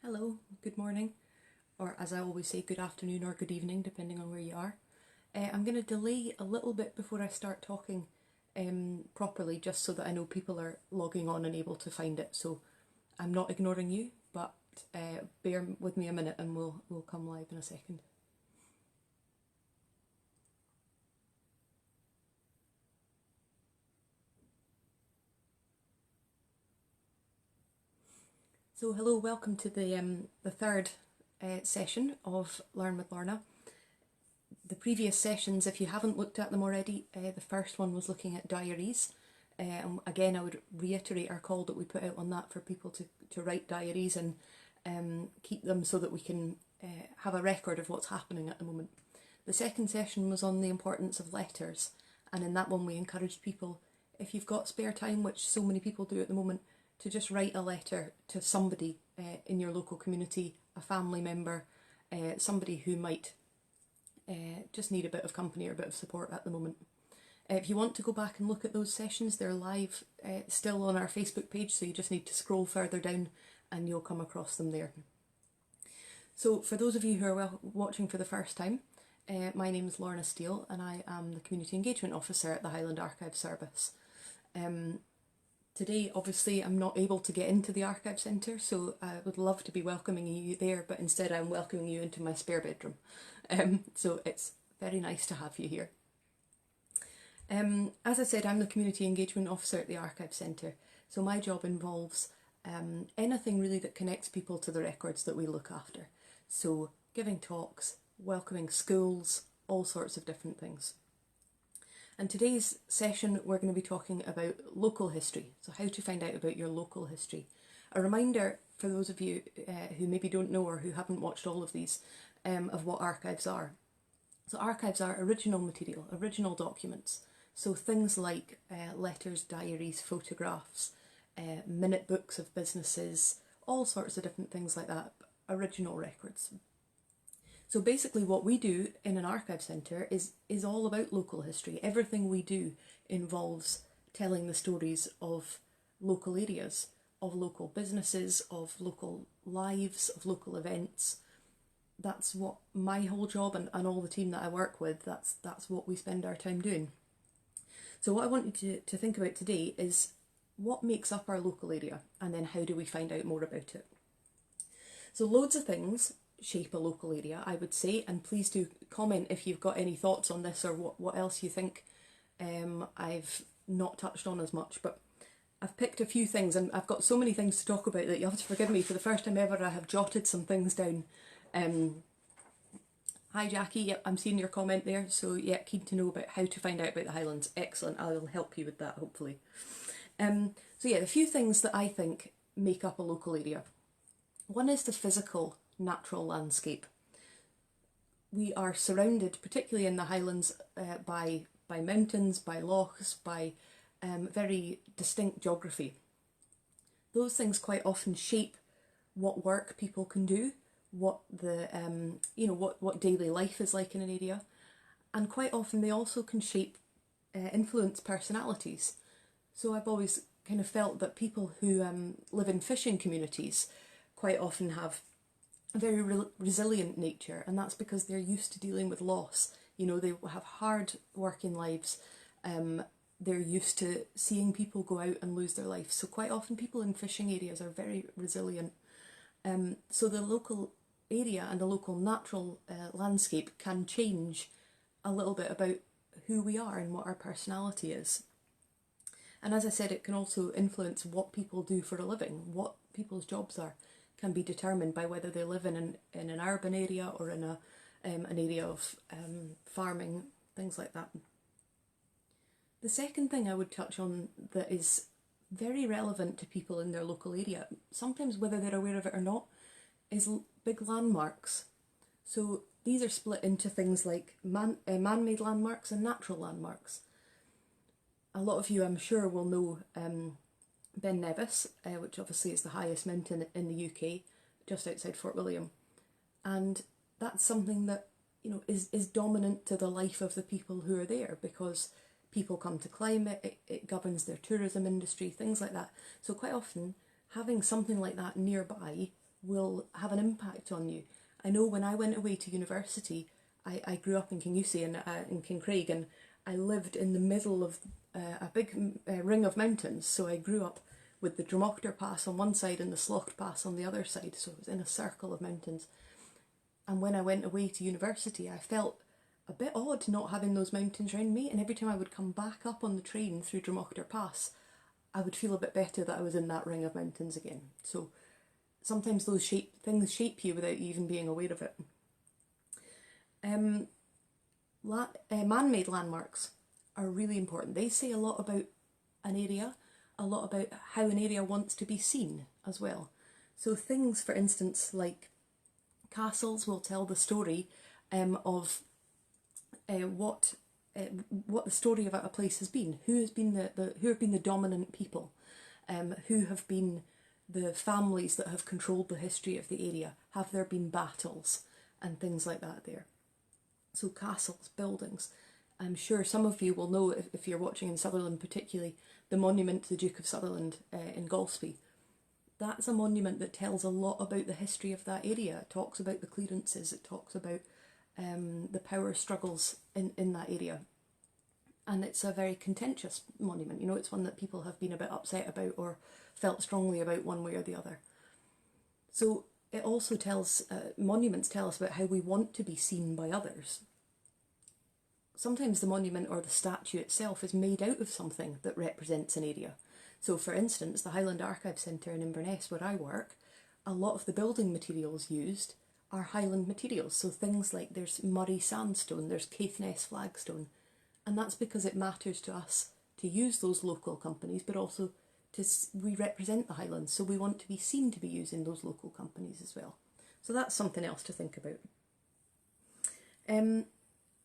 Hello, good morning, or as I always say, good afternoon or good evening, depending on where you are. I'm going to delay a little bit before I start talking properly, just so that I know people are logging on and able to find it. So I'm not ignoring you, but bear with me a minute and we'll come live in a second. So hello, welcome to the third session of Learn with Lorna. The previous sessions, if you haven't looked at them already, the first one was looking at diaries. Again, I would reiterate our call that we put out on that for people to write diaries and keep them so that we can have a record of what's happening at the moment. The second session was on the importance of letters, and in that one we encouraged people, if you've got spare time, which so many people do at the moment, to just write a letter to somebody in your local community, a family member, somebody who might just need a bit of company or a bit of support at the moment. If you want to go back and look at those sessions, they're live still on our Facebook page, so you just need to scroll further down and you'll come across them there. So for those of you who are watching for the first time, my name is Lorna Steele and I am the Community Engagement Officer at the Highland Archive Service. Today, obviously, I'm not able to get into the Archive Centre, so I would love to be welcoming you there, but instead I'm welcoming you into my spare bedroom. So it's very nice to have you here. As I said, I'm the Community Engagement Officer at the Archive Centre, so my job involves anything really that connects people to the records that we look after. So giving talks, welcoming schools, all sorts of different things. And today's session we're going to be talking about local history, so how to find out about your local history. A reminder for those of you who maybe don't know or who haven't watched all of these of what archives are. So archives are original material, original documents, so things like letters, diaries, photographs, minute books of businesses, all sorts of different things like that, original records. So basically what we do in an archive centre is all about local history. Everything we do involves telling the stories of local areas, of local businesses, of local lives, of local events. That's what my whole job and all the team that I work with, that's what we spend our time doing. So what I want you to think about today is what makes up our local area and then how do we find out more about it. So loads of things shape a local area, I would say, and please do comment if you've got any thoughts on this or what else you think I've not touched on as much, but I've picked a few things and I've got so many things to talk about that you'll have to forgive me. For the first time ever I have jotted some things down. Hi Jackie, yep, I'm seeing your comment there, so yeah, keen to know about how to find out about the Highlands. Excellent, I'll help you with that hopefully. So yeah, a few things that I think make up a local area. One is the physical natural landscape. We are surrounded, particularly in the Highlands, by mountains, by lochs, by very distinct geography. Those things quite often shape what work people can do, what the what daily life is like in an area, and quite often they also can shape influence personalities. So I've always kind of felt that people who live in fishing communities quite often have a very resilient nature, and that's because they're used to dealing with loss. You know, they have hard working lives. They're used to seeing people go out and lose their life. So quite often people in fishing areas are very resilient. So the local area and the local natural landscape can change a little bit about who we are and what our personality is. And as I said, it can also influence what people do for a living, what people's jobs are. Can be determined by whether they live in an urban area or in an area of farming, things like that. The second thing I would touch on that is very relevant to people in their local area, sometimes whether they're aware of it or not, is big landmarks. So these are split into things like man-made landmarks and natural landmarks. A lot of you, I'm sure, will know Ben Nevis, which obviously is the highest mountain in the UK, just outside Fort William, and that's something that is dominant to the life of the people who are there because people come to climb it, it governs their tourism industry, things like that. So quite often having something like that nearby will have an impact on you. I know when I went away to university, I grew up in Kingussie and in Kincraig, and I lived in the middle of a big ring of mountains. So I grew up with the Dromoctor Pass on one side and the Slocht Pass on the other side. So it was in a circle of mountains. And when I went away to university, I felt a bit odd not having those mountains around me. And every time I would come back up on the train through Dromoctor Pass, I would feel a bit better that I was in that ring of mountains again. So sometimes those things shape you without you even being aware of it. Man-made landmarks are really important. They say a lot about an area, a lot about how an area wants to be seen as well. So things, for instance, like castles will tell the story of what the story of a place has been. Who has been who have been the dominant people, who have been the families that have controlled the history of the area. Have there been battles and things like that there? So castles, buildings. I'm sure some of you will know, if you're watching in Sutherland particularly, the monument to the Duke of Sutherland in Golspie. That's a monument that tells a lot about the history of that area. It talks about the clearances, it talks about the power struggles in that area. And it's a very contentious monument. You know, it's one that people have been a bit upset about or felt strongly about one way or the other. So it also tells, monuments tell us about how we want to be seen by others. Sometimes the monument or the statue itself is made out of something that represents an area. So for instance, the Highland Archive Centre in Inverness, where I work, a lot of the building materials used are Highland materials. So things like there's Murray sandstone, there's Caithness flagstone, and that's because it matters to us to use those local companies, but also we represent the Highlands, so we want to be seen to be using those local companies as well. So that's something else to think about.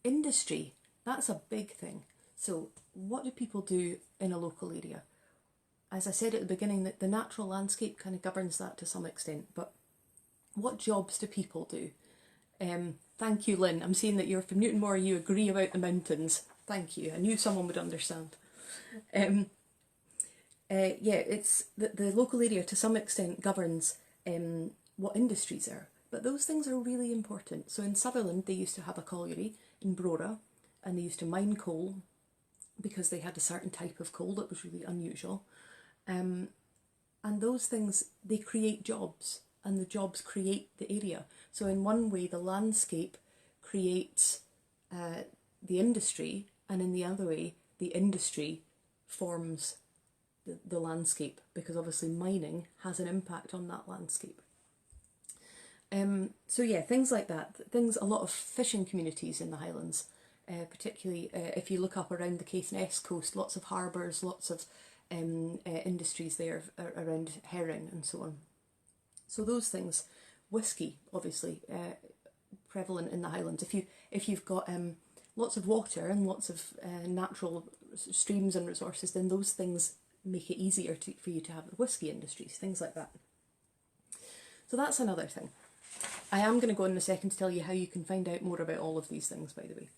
Industry, that's a big thing. So what do people do in a local area? As I said at the beginning, that the natural landscape kind of governs that to some extent, but what jobs do people do? Thank you, Lynn. I'm seeing that you're from Newtonmore, you agree about the mountains. Thank you. I knew someone would understand. Yeah, it's the local area to some extent governs what industries are, but those things are really important. So in Sutherland, they used to have a colliery in Brora, and they used to mine coal because they had a certain type of coal that was really unusual. And those things, they create jobs, and the jobs create the area. So in one way, the landscape creates the industry, and in the other way, the industry forms the landscape, because obviously mining has an impact on that landscape. So yeah, things like that. A lot of fishing communities in the Highlands, particularly if you look up around the Caithness coast, lots of harbours, lots of industries there around herring and so on. So those things. Whisky, obviously, prevalent in the Highlands. If you've got lots of water and lots of natural streams and resources, then those things make it easier for you to have the whisky industries, things like that. So that's another thing. I am going to go in a second to tell you how you can find out more about all of these things, by the way.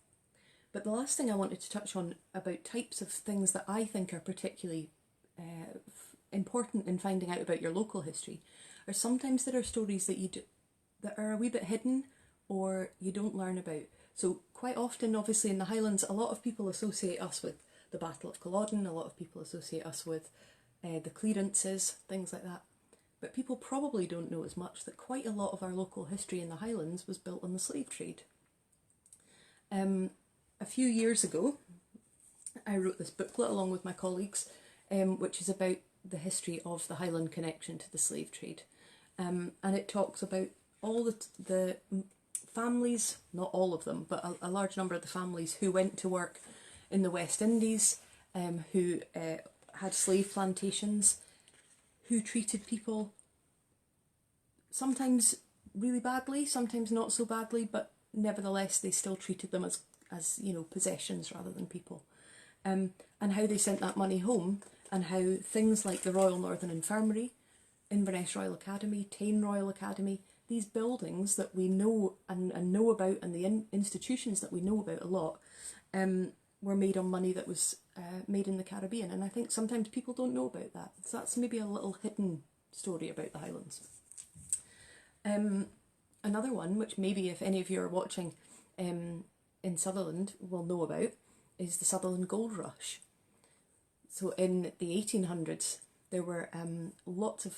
But the last thing I wanted to touch on about types of things that I think are particularly important in finding out about your local history are sometimes there are stories that are a wee bit hidden or you don't learn about. So quite often, obviously in the Highlands, a lot of people associate us with the Battle of Culloden, a lot of people associate us with the clearances, things like that. But people probably don't know as much that quite a lot of our local history in the Highlands was built on the slave trade. A few years ago, I wrote this booklet along with my colleagues, which is about the history of the Highland connection to the slave trade. And it talks about all the families, not all of them, but a large number of the families who went to work in the West Indies, who had slave plantations, who treated people sometimes really badly, sometimes not so badly, but nevertheless they still treated them as you know, possessions rather than people. And how they sent that money home, and how things like the Royal Northern Infirmary, Inverness Royal Academy, Tain Royal Academy, these buildings that we know and know about, and the institutions that we know about a lot, were made on money that was made in the Caribbean. And I think sometimes people don't know about that. So that's maybe a little hidden story about the Highlands. Another one, which maybe if any of you are watching in Sutherland will know about, is the Sutherland Gold Rush. So in the 1800s, there were lots and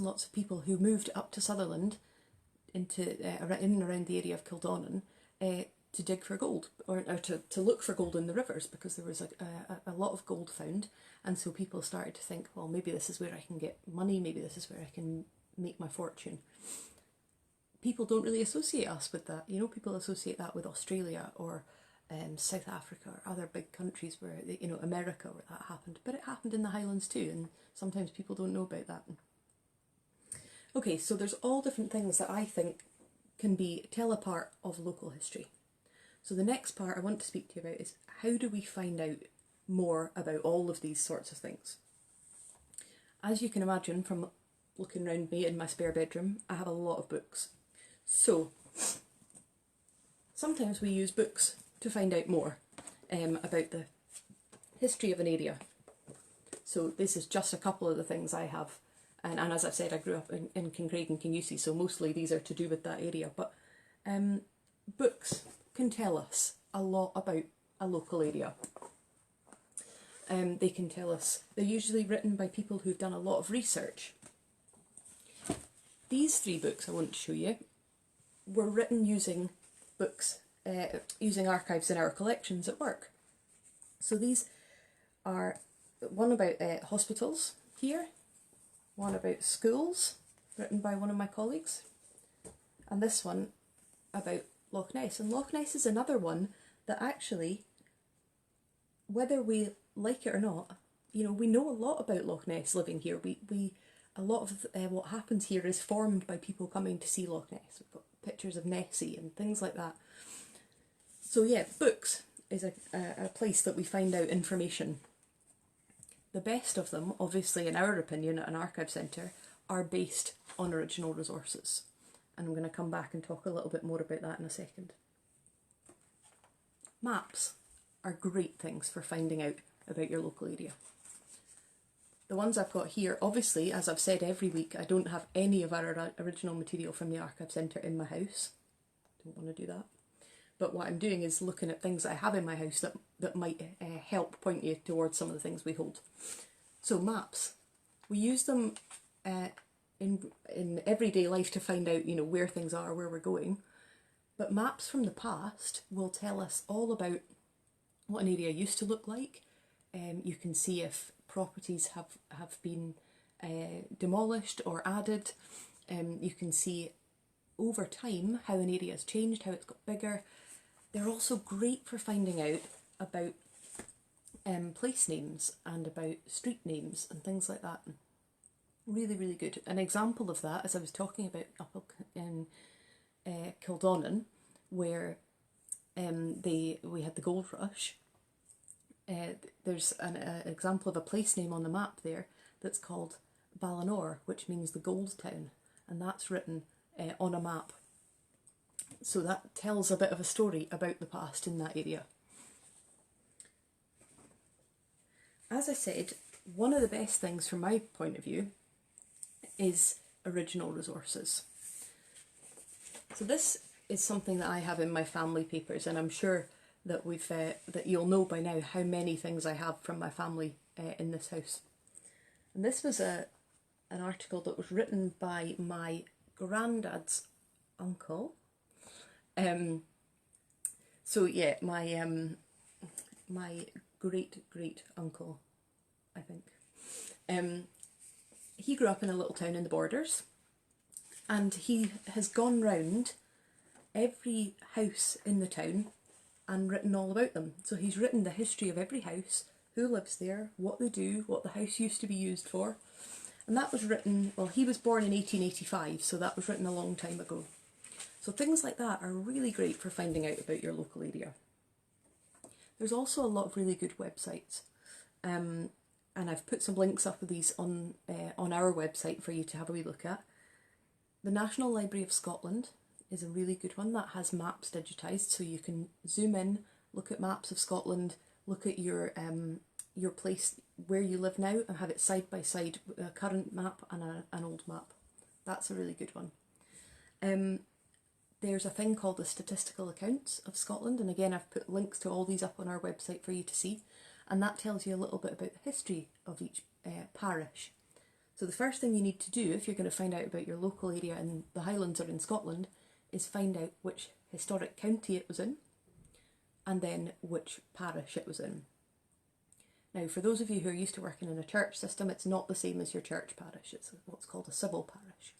lots of people who moved up to Sutherland into in and around the area of Kildonan to dig for gold, or to look for gold in the rivers, because there was a lot of gold found, and so people started to think, well, maybe this is where I can get money, maybe this is where I can make my fortune. People don't really associate us with that, you know, people associate that with Australia or South Africa or other big countries where, you know, America, where that happened, but it happened in the Highlands too, and sometimes people don't know about that. Okay, so there's all different things that I think can tell a part of local history. So the next part I want to speak to you about is, how do we find out more about all of these sorts of things? As you can imagine from looking around me in my spare bedroom, I have a lot of books. So sometimes we use books to find out more about the history of an area. So this is just a couple of the things I have. And as I've said, I grew up in Kingraig and Kinussie, so mostly these are to do with that area. But books can tell us a lot about a local area. They can tell us, they're usually written by people who've done a lot of research. These 3 books I want to show you were written using books, using archives in our collections at work. So these are one about hospitals here, one about schools, written by one of my colleagues, and this one about Loch Ness. And Loch Ness is another one that actually, whether we like it or not, you know, we know a lot about Loch Ness living here. A lot of what happens here is formed by people coming to see Loch Ness. We've got pictures of Nessie and things like that. So yeah, books is a place that we find out information. The best of them, obviously in our opinion at an archive centre, are based on original resources. And I'm going to come back and talk a little bit more about that in a second. Maps are great things for finding out about your local area. The ones I've got here, obviously, as I've said every week, I don't have any of our original material from the archive centre in my house. Don't want to do that. But what I'm doing is looking at things that I have in my house that might help point you towards some of the things we hold. So maps, we use them in everyday life to find out, you know, where things are, where we're going. But maps from the past will tell us all about what an area used to look like. You can see if properties have been demolished or added. You can see over time how an area has changed, how it's got bigger. They're also great for finding out about place names and about street names and things like that. Really, really good. An example of that, as I was talking about up in Kildonan, where we had the gold rush. There's an example of a place name on the map there that's called Ballinor, which means the gold town, and that's written on a map. So that tells a bit of a story about the past in that area. As I said, one of the best things from my point of view is original resources. So this is something that I have in my family papers, and I'm sure that that you'll know by now how many things I have from my family in this house. And this was an article that was written by my granddad's uncle. So yeah, my great uncle, I think. He grew up in a little town in the Borders, and he has gone round every house in the town and written all about them. So he's written the history of every house, who lives there, what they do, what the house used to be used for. And that was written, well, he was born in 1885, so that was written a long time ago. So things like that are really great for finding out about your local area. There's also a lot of really good websites. And I've put some links up of these on our website for you to have a wee look at. The National Library of Scotland is a really good one that has maps digitised, so you can zoom in, look at maps of Scotland, look at your place where you live now and have it side by side with a current map and an old map. That's a really good one. There's a thing called the Statistical Accounts of Scotland, and again I've put links to all these up on our website for you to see, and that tells you a little bit about the history of each parish. So the first thing you need to do if you're going to find out about your local area in the Highlands or in Scotland is find out which historic county it was in, and then which parish it was in. Now, for those of you who are used to working in a church system, it's not the same as your church parish. It's what's called a civil parish.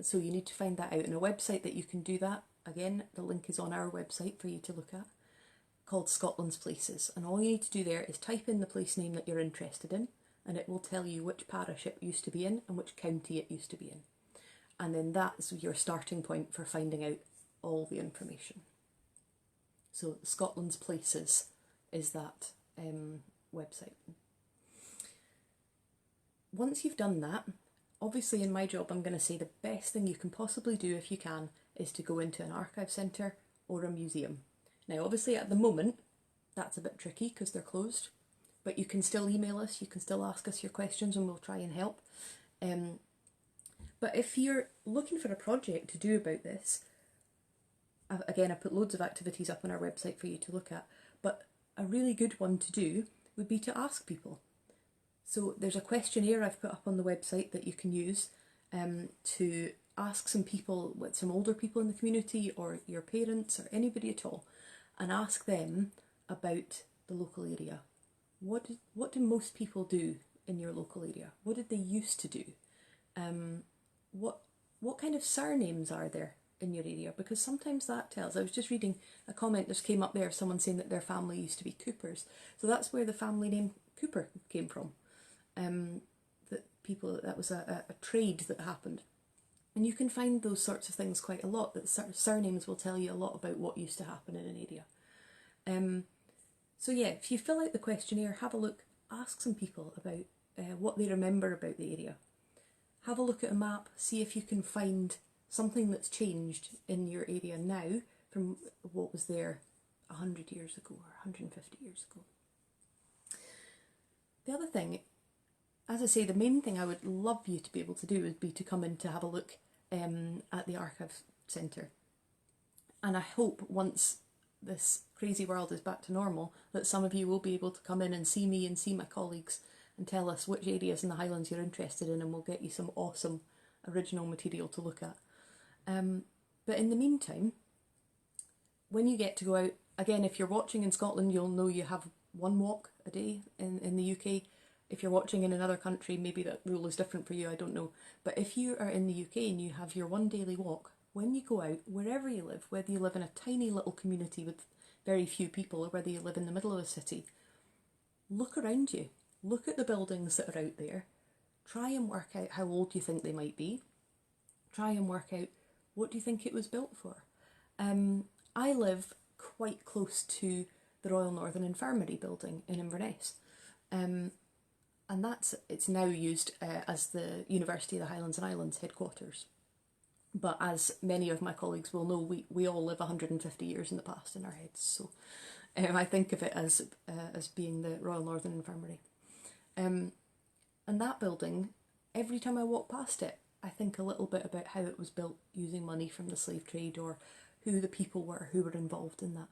So you need to find that out in a website that you can do that. Again, the link is on our website for you to look at, called Scotland's Places. And all you need to do there is type in the place name that you're interested in, and it will tell you which parish it used to be in and which county it used to be in. And then that's your starting point for finding out all the information. So Scotland's Places is that website. Once you've done that, obviously in my job I'm going to say the best thing you can possibly do if you can is to go into an archive centre or a museum. Now obviously at the moment that's a bit tricky because they're closed, but you can still email us, you can still ask us your questions and we'll try and help. But if you're looking for a project to do about this, again I put loads of activities up on our website for you to look at, but a really good one to do would be to ask people. So there's a questionnaire I've put up on the website that you can use to ask some people, some older people in the community or your parents or anybody at all, and ask them about the local area. What do most people do in your local area? What did they used to do? What kind of surnames are there in your area? Because sometimes that tells. I was just reading a comment that came up there of someone saying that their family used to be Coopers. So that's where the family name Cooper came from. That was a trade that happened. And you can find those sorts of things quite a lot, that surnames will tell you a lot about what used to happen in an area. So yeah, if you fill out the questionnaire, have a look, ask some people about what they remember about the area. Have a look at a map, see if you can find something that's changed in your area now from what was there 100 years ago or 150 years ago. The other thing, as I say, the main thing I would love you to be able to do would be to come in to have a look at the Archive Centre. And I hope once this crazy world is back to normal that some of you will be able to come in and see me and see my colleagues and tell us which areas in the Highlands you're interested in, and we'll get you some awesome original material to look at. But in the meantime, when you get to go out, again, if you're watching in Scotland, you'll know you have one walk a day in the UK. If you're watching in another country, maybe that rule is different for you, I don't know. But if you are in the UK and you have your one daily walk, when you go out, wherever you live, whether you live in a tiny little community with very few people or whether you live in the middle of a city, look around you. Look at the buildings that are out there. Try and work out how old you think they might be. Try and work out what do you think it was built for. I live quite close to the Royal Northern Infirmary building in Inverness. And it's now used as the University of the Highlands and Islands headquarters. But as many of my colleagues will know, we all live 150 years in the past in our heads. So I think of it as being the Royal Northern Infirmary. And that building, every time I walk past it, I think a little bit about how it was built using money from the slave trade, or who the people were who were involved in that.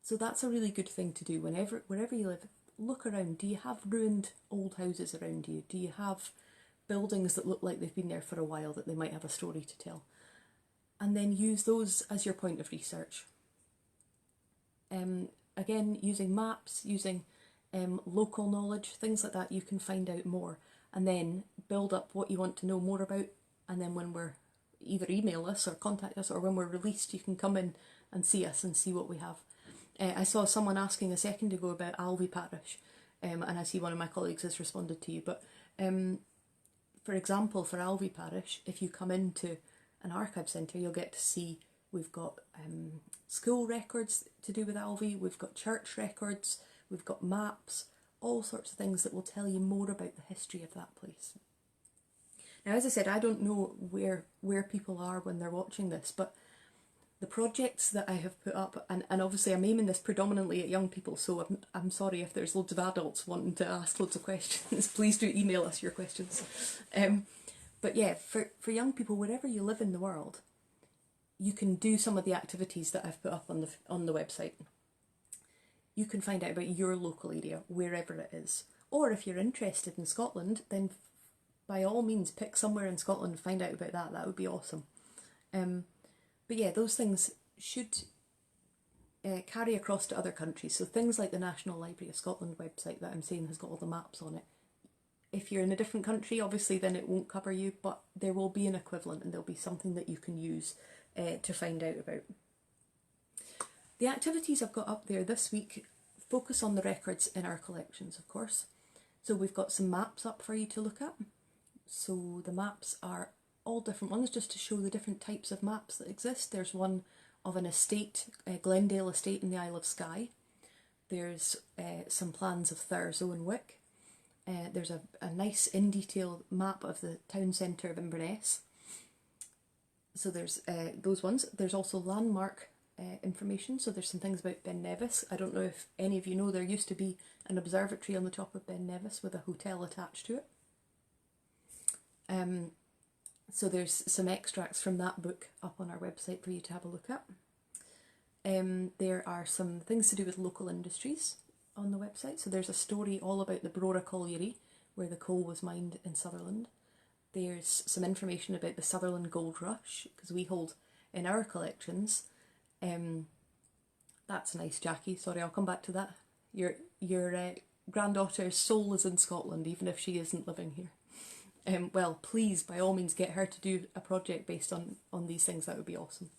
So that's a really good thing to do. Wherever you live, look around. Do you have ruined old houses around you? Do you have buildings that look like they've been there for a while, that they might have a story to tell? And then use those as your point of research. Again, using maps, using local knowledge, things like that, you can find out more. And then build up what you want to know more about. And then when we're, either email us or contact us, or when we're released, you can come in and see us and see what we have. I saw someone asking a second ago about Alvey Parish, and I see one of my colleagues has responded to you. But for example, for Alvey Parish, if you come into an archive centre, you'll get to see we've got school records to do with Alvey, we've got church records, we've got maps, all sorts of things that will tell you more about the history of that place. Now, as I said, I don't know where people are when they're watching this, but the projects that I have put up, and obviously I'm aiming this predominantly at young people, so I'm sorry if there's loads of adults wanting to ask loads of questions. Please do email us your questions. But yeah, for young people, wherever you live in the world, you can do some of the activities that I've put up on the website. You can find out about your local area, wherever it is. Or if you're interested in Scotland, then by all means pick somewhere in Scotland and find out about that. That would be awesome. But yeah, those things should carry across to other countries. So things like the National Library of Scotland website that I'm saying has got all the maps on it. If you're in a different country, obviously then it won't cover you, but there will be an equivalent and there'll be something that you can use to find out about. The activities I've got up there this week focus on the records in our collections, of course. So we've got some maps up for you to look at. So the maps are all different ones, just to show the different types of maps that exist. There's one of an estate, Glendale Estate in the Isle of Skye. There's some plans of Thurso and Wick. There's a nice in detail map of the town centre of Inverness. So there's those ones. There's also landmark information. So there's some things about Ben Nevis. I don't know if any of you know, there used to be an observatory on the top of Ben Nevis with a hotel attached to it. So there's some extracts from that book up on our website for you to have a look at. There are some things to do with local industries on the website. So there's a story all about the Brora Colliery, where the coal was mined in Sutherland. There's some information about the Sutherland Gold Rush, because we hold in our collections. That's nice, Jackie. Sorry, I'll come back to that. Your granddaughter's soul is in Scotland, even if she isn't living here. Well, please, by all means, get her to do a project based on these things. That would be awesome.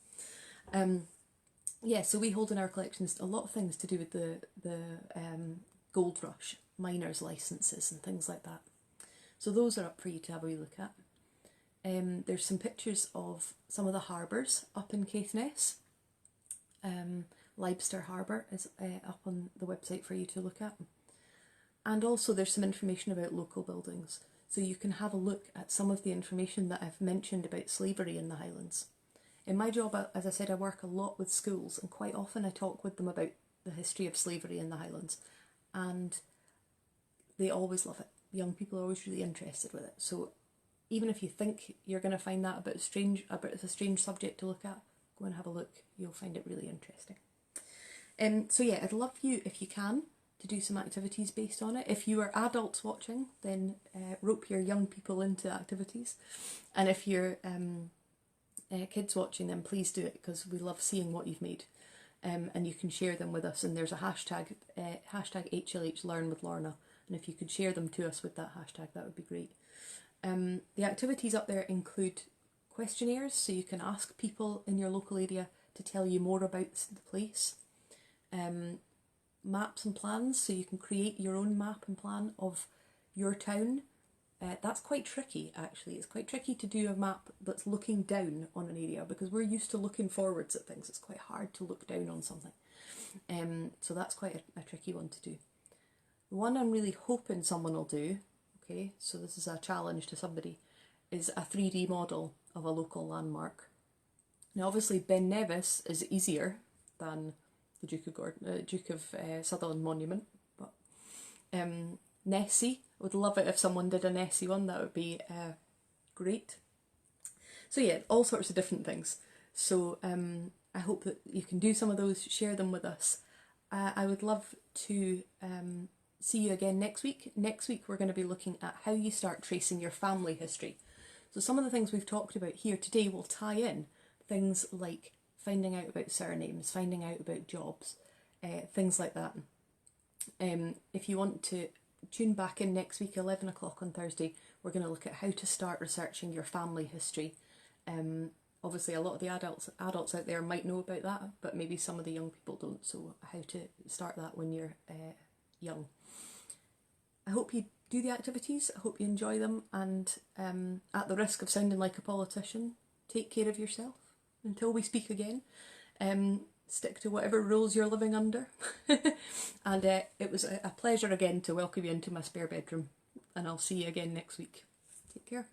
Yeah, so we hold in our collections a lot of things to do with the gold rush, miners' licences and things like that. So those are up for you to have a wee look at. There's some pictures of some of the harbours up in Caithness. Leibster Harbour is up on the website for you to look at. And also there's some information about local buildings. So you can have a look at some of the information that I've mentioned about slavery in the Highlands. In my job, as I said, I work a lot with schools, and quite often I talk with them about the history of slavery in the Highlands, and they always love it. Young people are always really interested with it. So even if you think you're going to find that a bit strange, it's a strange subject to look at, go and have a look. You'll find it really interesting. So yeah, I'd love you, if you can, to do some activities based on it. If you are adults watching, then rope your young people into activities. And if you're kids watching, then please do it, because we love seeing what you've made. And you can share them with us, and there's a hashtag, hashtag HLH Learn with Lorna. And if you could share them to us with that hashtag, that would be great. The activities up there include questionnaires, so you can ask people in your local area to tell you more about the place. Maps and plans, so you can create your own map and plan of your town. That's quite tricky, actually. It's quite tricky to do a map that's looking down on an area, because we're used to looking forwards at things. It's quite hard to look down on something. So that's quite a tricky one to do. The one I'm really hoping someone will do, okay, so this is a challenge to somebody, is a 3D model of a local landmark. Now obviously Ben Nevis is easier than the Duke of Sutherland Monument, but Nessie, I would love it if someone did a Nessie one. That would be great. So yeah, all sorts of different things. So I hope that you can do some of those, share them with us. I would love to see you again next week. Next week we're going to be looking at how you start tracing your family history. So some of the things we've talked about here today will tie in things like finding out about surnames, finding out about jobs, things like that. If you want to tune back in next week, 11 o'clock on Thursday, we're going to look at how to start researching your family history. Obviously a lot of the adults out there might know about that, but maybe some of the young people don't, so how to start that when you're young. I hope you do the activities, I hope you enjoy them, and at the risk of sounding like a politician, take care of yourself until we speak again. Stick to whatever rules you're living under. And it was a pleasure again to welcome you into my spare bedroom, and I'll see you again next week. Take care.